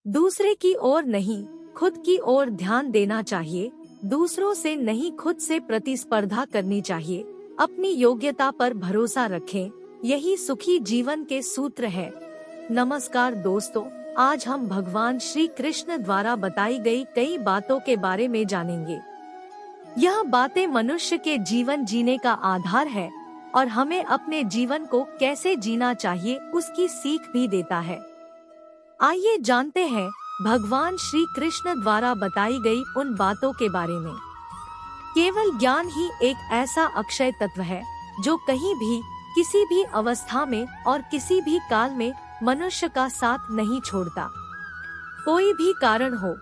दूसरे की ओर नहीं, खुद की ओर ध्यान देना चाहिए। दूसरों से नहीं, खुद से प्रतिस्पर्धा करनी चाहिए। अपनी योग्यता पर भरोसा रखें, यही सुखी जीवन के सूत्र है। नमस्कार दोस्तों, आज हम भगवान श्री कृष्ण द्वारा बताई गई कई बातों के बारे में जानेंगे। यह बातें मनुष्य के जीवन जीने का आधार है और हमें अपने जीवन को कैसे जीना चाहिए उसकी सीख भी देता है। आइए जानते हैं भगवान श्री कृष्ण द्वारा बताई गई उन बातों के बारे में। केवल ज्ञान ही एक ऐसा अक्षय तत्व है जो कहीं भी, किसी भी अवस्था में और किसी भी काल में मनुष्य का साथ नहीं छोड़ता। कोई भी कारण हो,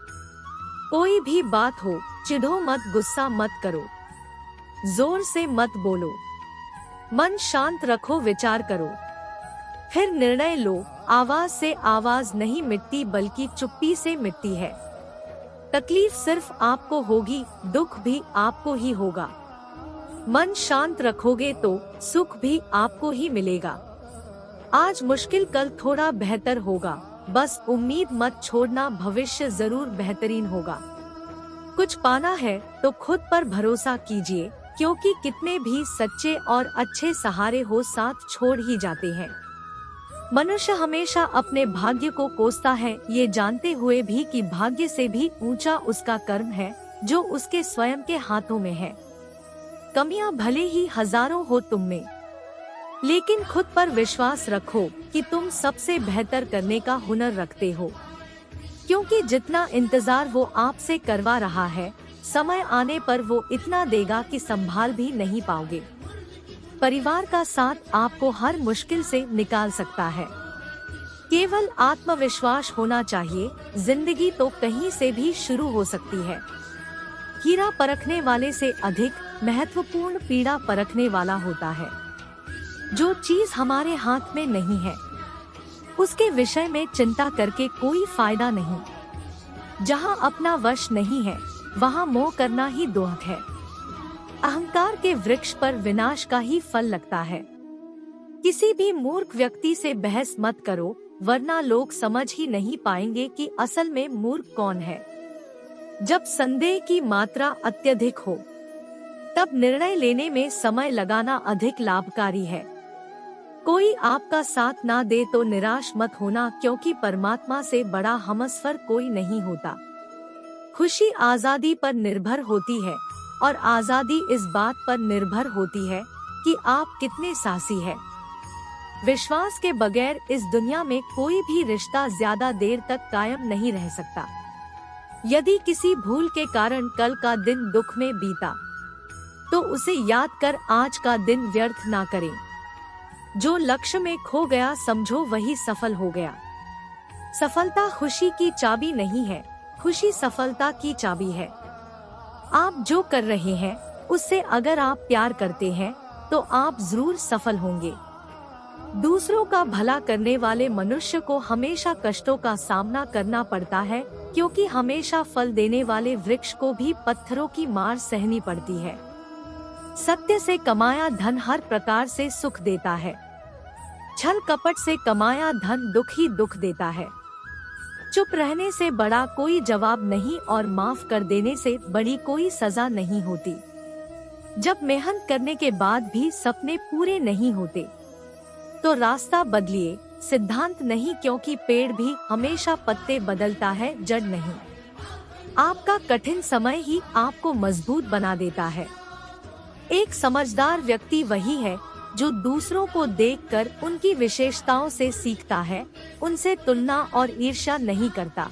कोई भी बात हो, चिढ़ो मत, गुस्सा मत करो, जोर से मत बोलो, मन शांत रखो, विचार करो, फिर निर्णय लो। आवाज से आवाज नहीं मिटती बल्कि चुप्पी से मिटती है। तकलीफ सिर्फ आपको होगी, दुख भी आपको ही होगा। मन शांत रखोगे तो सुख भी आपको ही मिलेगा। आज मुश्किल, कल थोड़ा बेहतर होगा। बस उम्मीद मत छोड़ना, भविष्य जरूर बेहतरीन होगा। कुछ पाना है तो खुद पर भरोसा कीजिए, क्योंकि कितने भी सच्चे और अच्छे सहारे हो, साथ छोड़ ही जाते हैं। मनुष्य हमेशा अपने भाग्य को कोसता है, ये जानते हुए भी कि भाग्य से भी ऊंचा उसका कर्म है जो उसके स्वयं के हाथों में है। कमियां भले ही हजारों हो तुम में, लेकिन खुद पर विश्वास रखो कि तुम सबसे बेहतर करने का हुनर रखते हो, क्योंकि जितना इंतजार वो आपसे करवा रहा है, समय आने पर वो इतना देगा कि संभाल भी नहीं पाओगे। परिवार का साथ आपको हर मुश्किल से निकाल सकता है। केवल आत्मविश्वास होना चाहिए। जिंदगी तो कहीं से भी शुरू हो सकती है। हीरा परखने वाले से अधिक महत्वपूर्ण पीड़ा परखने वाला होता है। जो चीज हमारे हाथ में नहीं है, उसके विषय में चिंता करके कोई फायदा नहीं। जहाँ अपना वश नहीं है, वहाँ मोह करना ही दोहक है। अहंकार के वृक्ष पर विनाश का ही फल लगता है। किसी भी मूर्ख व्यक्ति से बहस मत करो, वरना लोग समझ ही नहीं पाएंगे कि असल में मूर्ख कौन है। जब संदेह की मात्रा अत्यधिक हो, तब निर्णय लेने में समय लगाना अधिक लाभकारी है। कोई आपका साथ ना दे तो निराश मत होना, क्योंकि परमात्मा से बड़ा हमसफर कोई नहीं होता। खुशी आजादी पर निर्भर होती है और आजादी इस बात पर निर्भर होती है कि आप कितने साहसी हैं। विश्वास के बगैर इस दुनिया में कोई भी रिश्ता ज्यादा देर तक कायम नहीं रह सकता। यदि किसी भूल के कारण कल का दिन दुख में बीता, तो उसे याद कर आज का दिन व्यर्थ ना करें। जो लक्ष्य में खो गया, समझो वही सफल हो गया। सफलता खुशी की चाबी नहीं है, खुशी सफलता की चाबी है। आप जो कर रहे हैं उससे अगर आप प्यार करते हैं तो आप जरूर सफल होंगे। दूसरों का भला करने वाले मनुष्य को हमेशा कष्टों का सामना करना पड़ता है, क्योंकि हमेशा फल देने वाले वृक्ष को भी पत्थरों की मार सहनी पड़ती है। सत्य से कमाया धन हर प्रकार से सुख देता है। छल कपट से कमाया धन दुख ही दुख देता है। चुप रहने से बड़ा कोई जवाब नहीं और माफ कर देने से बड़ी कोई सजा नहीं होती। जब मेहनत करने के बाद भी सपने पूरे नहीं होते, तो रास्ता बदलिए, सिद्धांत नहीं, क्योंकि पेड़ भी हमेशा पत्ते बदलता है, जड़ नहीं। आपका कठिन समय ही आपको मजबूत बना देता है। एक समझदार व्यक्ति वही है जो दूसरों को देखकर उनकी विशेषताओं से सीखता है, उनसे तुलना और ईर्ष्या नहीं करता।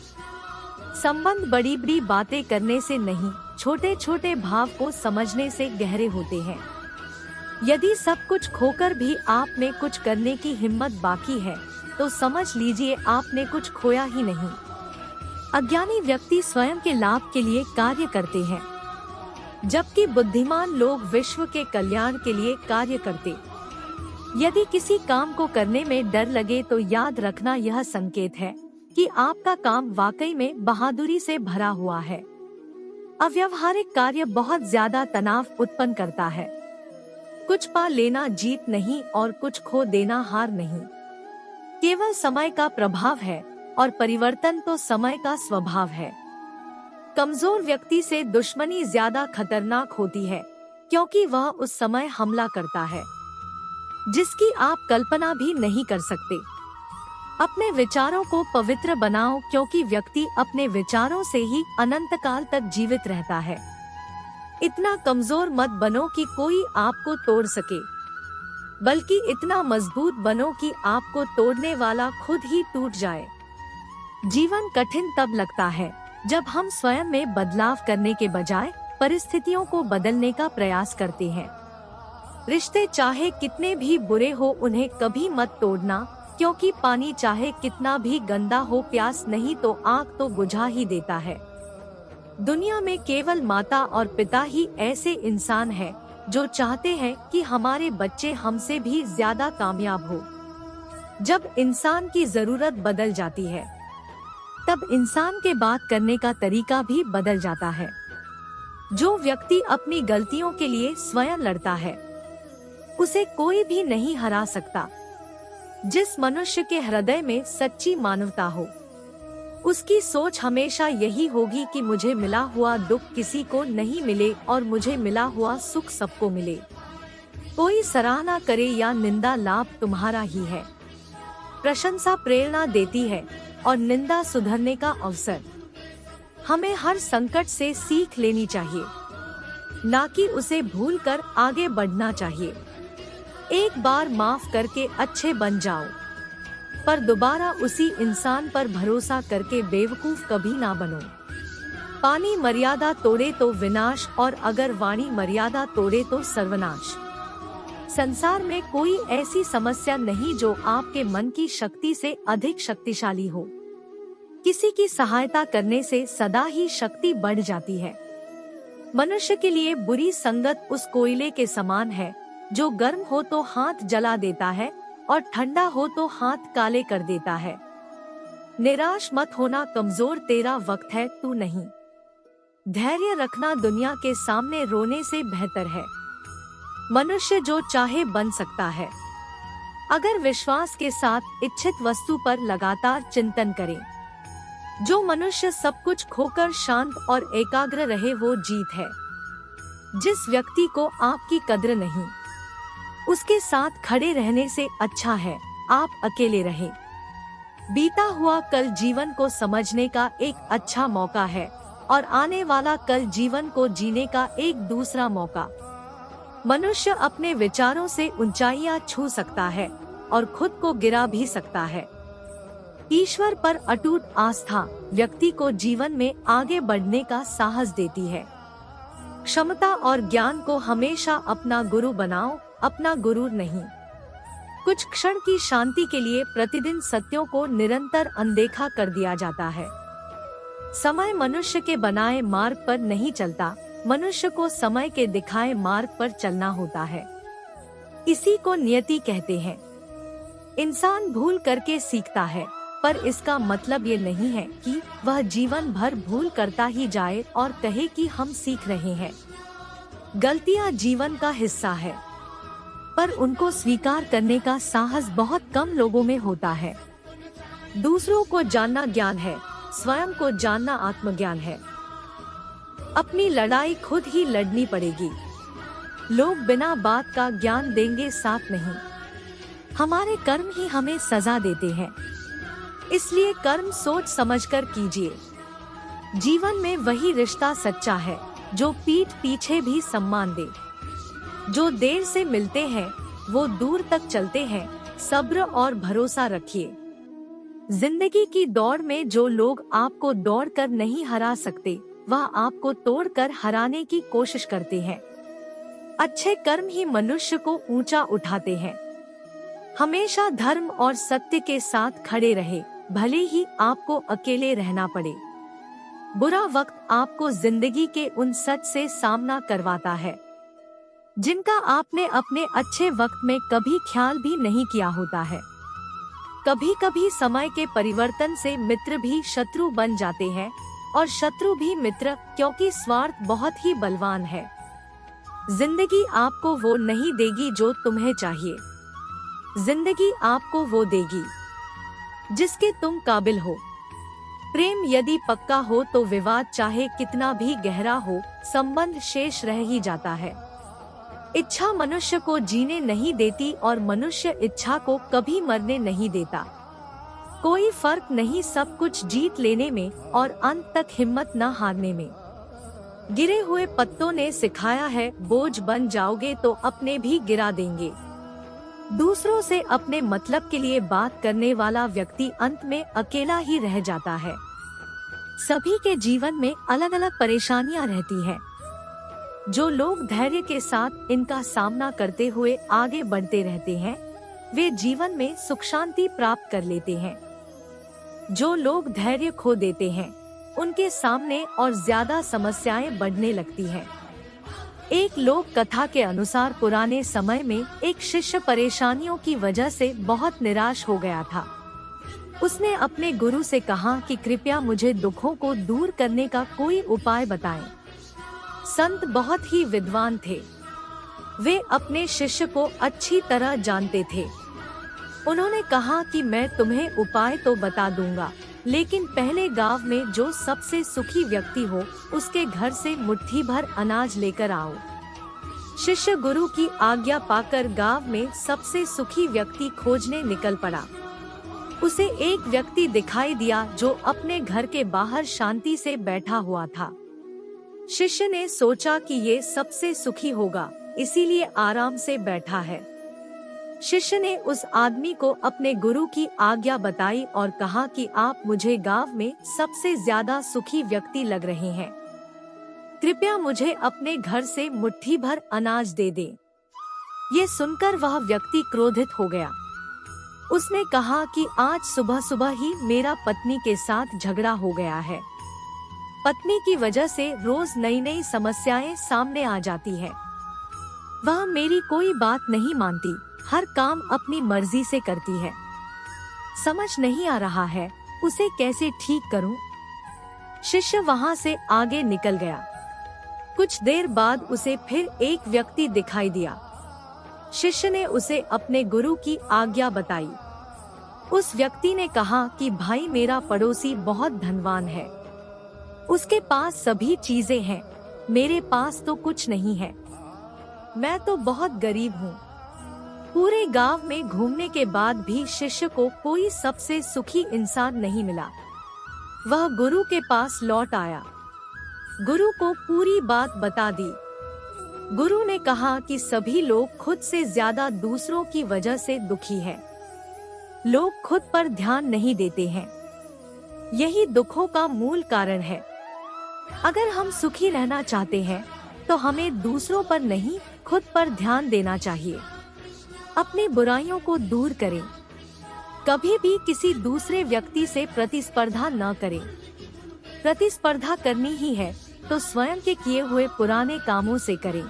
संबंध बड़ी बड़ी बातें करने से नहीं, छोटे छोटे भाव को समझने से गहरे होते हैं। यदि सब कुछ खोकर भी आप में कुछ करने की हिम्मत बाकी है, तो समझ लीजिए आपने कुछ खोया ही नहीं। अज्ञानी व्यक्ति स्वयं के लाभ के लिए कार्य करते हैं, जबकि बुद्धिमान लोग विश्व के कल्याण के लिए कार्य करते। यदि किसी काम को करने में डर लगे तो याद रखना यह संकेत है कि आपका काम वाकई में बहादुरी से भरा हुआ है। अव्यावहारिक कार्य बहुत ज्यादा तनाव उत्पन्न करता है। कुछ पा लेना जीत नहीं और कुछ खो देना हार नहीं। केवल समय का प्रभाव है और परिवर्तन तो समय का स्वभाव है। कमजोर व्यक्ति से दुश्मनी ज्यादा खतरनाक होती है, क्योंकि वह उस समय हमला करता है जिसकी आप कल्पना भी नहीं कर सकते। अपने विचारों को पवित्र बनाओ, क्योंकि व्यक्ति अपने विचारों से ही अनंत काल तक जीवित रहता है। इतना कमजोर मत बनो कि कोई आपको तोड़ सके, बल्कि इतना मजबूत बनो कि आपको तोड़ने वाला खुद ही टूट जाए। जीवन कठिन तब लगता है जब हम स्वयं में बदलाव करने के बजाय परिस्थितियों को बदलने का प्रयास करते हैं। रिश्ते चाहे कितने भी बुरे हो, उन्हें कभी मत तोड़ना, क्योंकि पानी चाहे कितना भी गंदा हो, प्यास नहीं तो आग तो बुझा ही देता है। दुनिया में केवल माता और पिता ही ऐसे इंसान हैं जो चाहते हैं कि हमारे बच्चे हमसे भी ज्यादा कामयाब हो। जब इंसान की जरूरत बदल जाती है, तब इंसान के बात करने का तरीका भी बदल जाता है। जो व्यक्ति अपनी गलतियों के लिए स्वयं लड़ता है, उसे कोई भी नहीं हरा सकता। जिस मनुष्य के हृदय में सच्ची मानवता हो, उसकी सोच हमेशा यही होगी कि मुझे मिला हुआ दुख किसी को नहीं मिले और मुझे मिला हुआ सुख सबको मिले। कोई सराहना करे या निंदा, लाभ तुम्हारा ही है। प्रशंसा प्रेरणा देती है और निंदा सुधरने का अवसर। हमें हर संकट से सीख लेनी चाहिए, ना कि उसे भूलकर आगे बढ़ना चाहिए। एक बार माफ करके अच्छे बन जाओ, पर दोबारा उसी इंसान पर भरोसा करके बेवकूफ कभी ना बनो। पानी मर्यादा तोड़े तो विनाश, और अगर वाणी मर्यादा तोड़े तो सर्वनाश। संसार में कोई ऐसी समस्या नहीं जो आपके मन की शक्ति से अधिक शक्तिशाली हो। किसी की सहायता करने से सदा ही शक्ति बढ़ जाती है। मनुष्य के लिए बुरी संगत उस कोयले के समान है जो गर्म हो तो हाथ जला देता है और ठंडा हो तो हाथ काले कर देता है। निराश मत होना, कमजोर तेरा वक्त है, तू नहीं। धैर्य रखना दुनिया के सामने रोने से बेहतर है। मनुष्य जो चाहे बन सकता है, अगर विश्वास के साथ इच्छित वस्तु पर लगातार चिंतन करे। जो मनुष्य सब कुछ खोकर शांत और एकाग्र रहे, वो जीत है। जिस व्यक्ति को आपकी कद्र नहीं, उसके साथ खड़े रहने से अच्छा है आप अकेले रहे। बीता हुआ कल जीवन को समझने का एक अच्छा मौका है, और आने वाला कल जीवन को जीने का एक दूसरा मौका। मनुष्य अपने विचारों से ऊंचाइयां छू सकता है और खुद को गिरा भी सकता है। ईश्वर पर अटूट आस्था व्यक्ति को जीवन में आगे बढ़ने का साहस देती है। क्षमता और ज्ञान को हमेशा अपना गुरु बनाओ, अपना गुरु नहीं। कुछ क्षण की शांति के लिए प्रतिदिन सत्यों को निरंतर अनदेखा कर दिया जाता है। समय मनुष्य के बनाए मार्ग पर नहीं चलता, मनुष्य को समय के दिखाए मार्ग पर चलना होता है। इसी को नियति कहते हैं। इंसान भूल करके सीखता है, पर इसका मतलब ये नहीं है कि वह जीवन भर भूल करता ही जाए और कहे कि हम सीख रहे हैं। गलतियां जीवन का हिस्सा है, पर उनको स्वीकार करने का साहस बहुत कम लोगों में होता है। दूसरों को जानना ज्ञान है, स्वयं को जानना आत्मज्ञान है। अपनी लड़ाई खुद ही लड़नी पड़ेगी। लोग बिना बात का ज्ञान देंगे, साथ नहीं। हमारे कर्म ही हमें सजा देते हैं, इसलिए कर्म सोच समझकर कीजिए। जीवन में वही रिश्ता सच्चा है जो पीठ पीछे भी सम्मान दे। जो देर से मिलते हैं वो दूर तक चलते हैं, सब्र और भरोसा रखिए। जिंदगी की दौड़ में जो लोग आपको दौड़कर नहीं हरा सकते, वह आपको तोड़कर हराने की कोशिश करते हैं। अच्छे कर्म ही मनुष्य को ऊंचा उठाते हैं। हमेशा धर्म और सत्य के साथ खड़े रहे, भले ही आपको अकेले रहना पड़े। बुरा वक्त आपको जिंदगी के उन सच से सामना करवाता है जिनका आपने अपने अच्छे वक्त में कभी ख्याल भी नहीं किया होता है। कभी कभी समय के परिवर्तन से मित्र भी शत्रु बन जाते हैं और शत्रु भी मित्र, क्योंकि स्वार्थ बहुत ही बलवान है। जिंदगी आपको वो नहीं देगी जो तुम्हें चाहिए। जिंदगी आपको वो देगी जिसके तुम काबिल हो। प्रेम यदि पक्का हो तो विवाद चाहे कितना भी गहरा हो, संबंध शेष रह ही जाता है। इच्छा मनुष्य को जीने नहीं देती और मनुष्य इच्छा को कभी मरने नहीं देता। कोई फर्क नहीं सब कुछ जीत लेने में और अंत तक हिम्मत न हारने में। गिरे हुए पत्तों ने सिखाया है, बोझ बन जाओगे तो अपने भी गिरा देंगे। दूसरों से अपने मतलब के लिए बात करने वाला व्यक्ति अंत में अकेला ही रह जाता है। सभी के जीवन में अलग अलग परेशानियां रहती हैं। जो लोग धैर्य के साथ इनका सामना करते हुए आगे बढ़ते रहते हैं, वे जीवन में सुख शांति प्राप्त कर लेते हैं। जो लोग धैर्य खो देते हैं, उनके सामने और ज्यादा समस्याएं बढ़ने लगती हैं। एक लोक कथा के अनुसार पुराने समय में एक शिष्य परेशानियों की वजह से बहुत निराश हो गया था। उसने अपने गुरु से कहा कि कृपया मुझे दुखों को दूर करने का कोई उपाय बताएं। संत बहुत ही विद्वान थे। वे अपने शिष्य को अच्छी तरह जानते थे। उन्होंने कहा कि मैं तुम्हें उपाय तो बता दूंगा, लेकिन पहले गांव में जो सबसे सुखी व्यक्ति हो उसके घर से मुट्ठी भर अनाज लेकर आओ। शिष्य गुरु की आज्ञा पाकर गांव में सबसे सुखी व्यक्ति खोजने निकल पड़ा। उसे एक व्यक्ति दिखाई दिया जो अपने घर के बाहर शांति से बैठा हुआ था। शिष्य ने सोचा कि ये सबसे सुखी होगा, इसीलिए आराम से बैठा है। शिष्य ने उस आदमी को अपने गुरु की आज्ञा बताई और कहा कि आप मुझे गांव में सबसे ज्यादा सुखी व्यक्ति लग रहे हैं। कृपया मुझे अपने घर से मुट्ठी भर अनाज दे दें। ये सुनकर वह व्यक्ति क्रोधित हो गया। उसने कहा कि आज सुबह सुबह ही मेरा पत्नी के साथ झगड़ा हो गया है। पत्नी की वजह से रोज नई नई समस्याएं सामने आ जाती है। वह मेरी कोई बात नहीं मानती, हर काम अपनी मर्जी से करती है। समझ नहीं आ रहा है उसे कैसे ठीक करूं। शिष्य वहां से आगे निकल गया। कुछ देर बाद उसे फिर एक व्यक्ति दिखाई दिया। शिष्य ने उसे अपने गुरु की आज्ञा बताई। उस व्यक्ति ने कहा कि भाई मेरा पड़ोसी बहुत धनवान है, उसके पास सभी चीजें हैं, मेरे पास तो कुछ नहीं है। मैं तो बहुत गरीब हूँ। पूरे गांव में घूमने के बाद भी शिष्य को कोई सबसे सुखी इंसान नहीं मिला। वह गुरु के पास लौट आया। गुरु को पूरी बात बता दी। गुरु ने कहा कि सभी लोग खुद से ज्यादा दूसरों की वजह से दुखी हैं। लोग खुद पर ध्यान नहीं देते हैं। यही दुखों का मूल कारण है। अगर हम सुखी रहना चाहते हैं तो हमें दूसरों पर नहीं, खुद पर ध्यान देना चाहिए। अपनी बुराइयों को दूर करें। कभी भी किसी दूसरे व्यक्ति से प्रतिस्पर्धा न करें। प्रतिस्पर्धा करनी ही है तो स्वयं के किए हुए पुराने कामों से करें।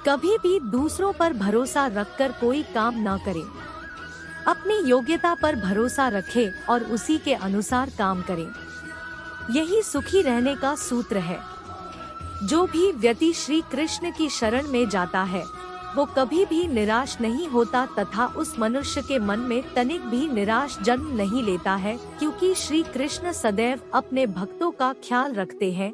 कभी भी दूसरों पर भरोसा रखकर कोई काम न करें। अपनी योग्यता पर भरोसा रखें और उसी के अनुसार काम करें। यही सुखी रहने का सूत्र है। जो भी व्यक्ति श्री कृष्ण की शरण में जाता है वो कभी भी निराश नहीं होता तथा उस मनुष्य के मन में तनिक भी निराश जन्म नहीं लेता है, क्योंकि श्री कृष्ण सदैव अपने भक्तों का ख्याल रखते हैं।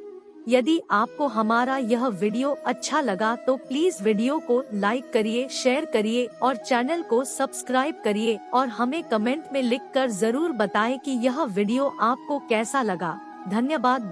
यदि आपको हमारा यह वीडियो अच्छा लगा तो प्लीज वीडियो को लाइक करिए, शेयर करिए और चैनल को सब्सक्राइब करिए और हमें कमेंट में लिखकर जरूर बताएं कि यह वीडियो आपको कैसा लगा। धन्यवाद।